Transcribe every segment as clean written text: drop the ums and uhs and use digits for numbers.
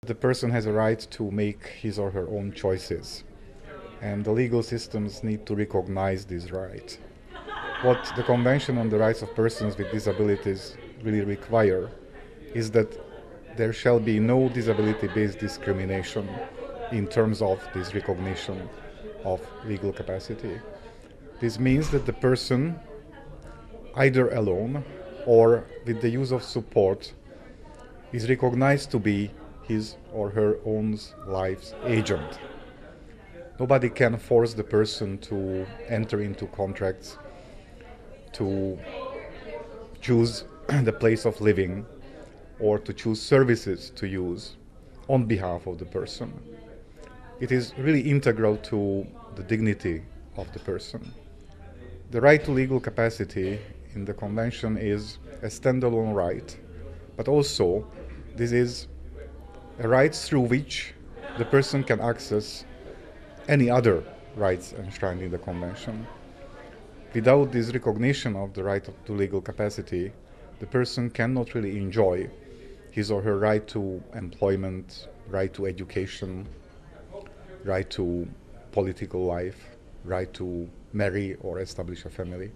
The person has a right to make his or her own choices, and the legal systems need to recognize this right. What the Convention on the Rights of Persons with Disabilities really require is that there shall be no disability-based discrimination in terms of this recognition of legal capacity. This means that the person, either alone or with the use of support, is recognized to be his or her own life's agent. Nobody can force the person to enter into contracts, to choose the place of living, or to choose services to use on behalf of the person. It is really integral to the dignity of the person. The right to legal capacity in the Convention is a standalone right, but also this is a right through which the person can access any other rights enshrined in the Convention. Without this recognition of the right to legal capacity, the person cannot really enjoy his or her right to employment, right to education, right to political life, right to marry or establish a family.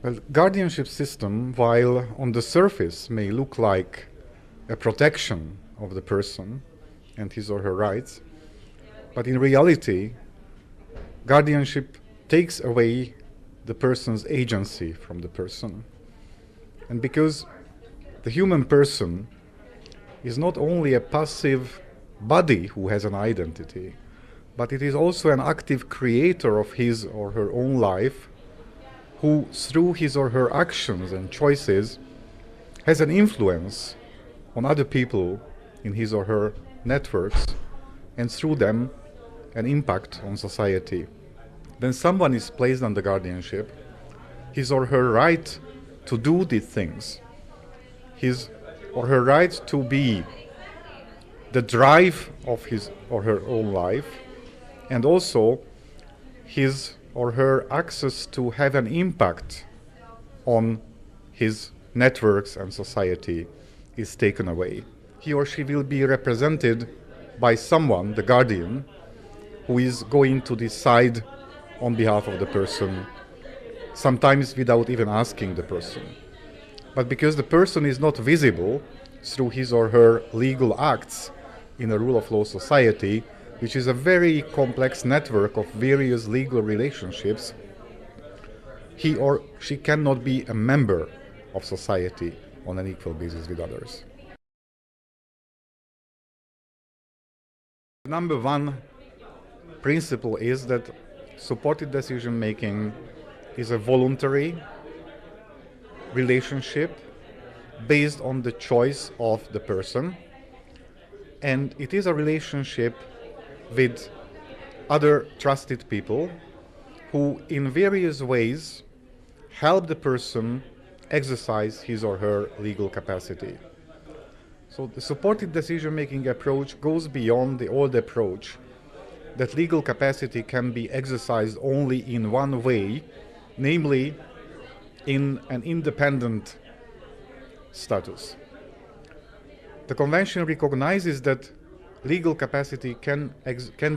Well, guardianship system, while on the surface may look like a protection of the person and his or her rights, but in reality, guardianship takes away the person's agency from the person. And because the human person is not only a passive body who has an identity, but it is also an active creator of his or her own life, who through his or her actions and choices has an influence on other people in his or her networks, and through them an impact on society. When someone is placed under guardianship, his or her right to do these things, his or her right to be the drive of his or her own life, and also his or her access to have an impact on his networks and society is taken away. He or she will be represented by someone, the guardian, who is going to decide on behalf of the person, sometimes without even asking the person. But because the person is not visible through his or her legal acts in a rule of law society, which is a very complex network of various legal relationships, he or she cannot be a member of society on an equal basis with others. Number one principle is that supported decision making is a voluntary relationship based on the choice of the person, and it is a relationship with other trusted people who in various ways help the person exercise his or her legal capacity. So the supported decision-making approach goes beyond the old approach that legal capacity can be exercised only in one way, namely in an independent status. The Convention recognizes that legal capacity can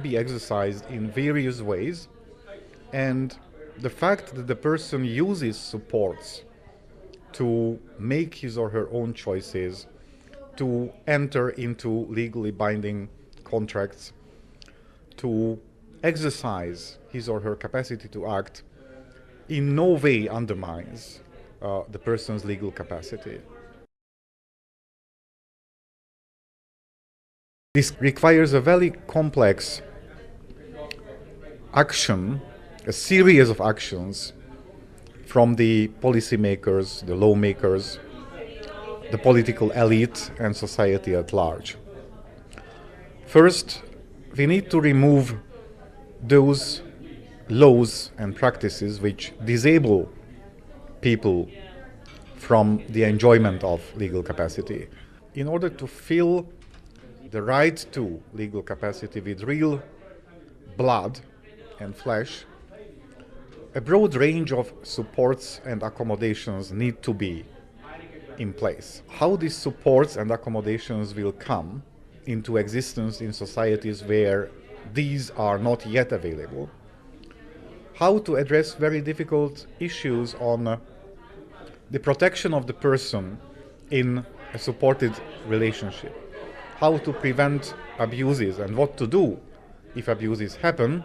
be exercised in various ways, and the fact that the person uses supports to make his or her own choices, to enter into legally binding contracts, to exercise his or her capacity to act, in no way undermines the person's legal capacity. This requires a very complex action, a series of actions from the policymakers, the lawmakers, the political elite, and society at large. First, we need to remove those laws and practices which disable people from the enjoyment of legal capacity. In order to fill the right to legal capacity with real blood and flesh, a broad range of supports and accommodations need to be in place. How these supports and accommodations will come into existence in societies where these are not yet available. How to address very difficult issues on the protection of the person in a supported relationship. How to prevent abuses and what to do if abuses happen.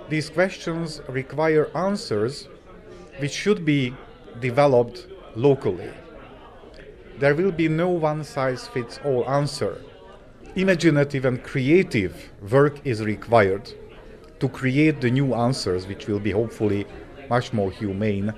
These questions require answers which should be developed locally. There will be no one-size-fits-all answer. Imaginative and creative work is required to create the new answers which will be hopefully much more humane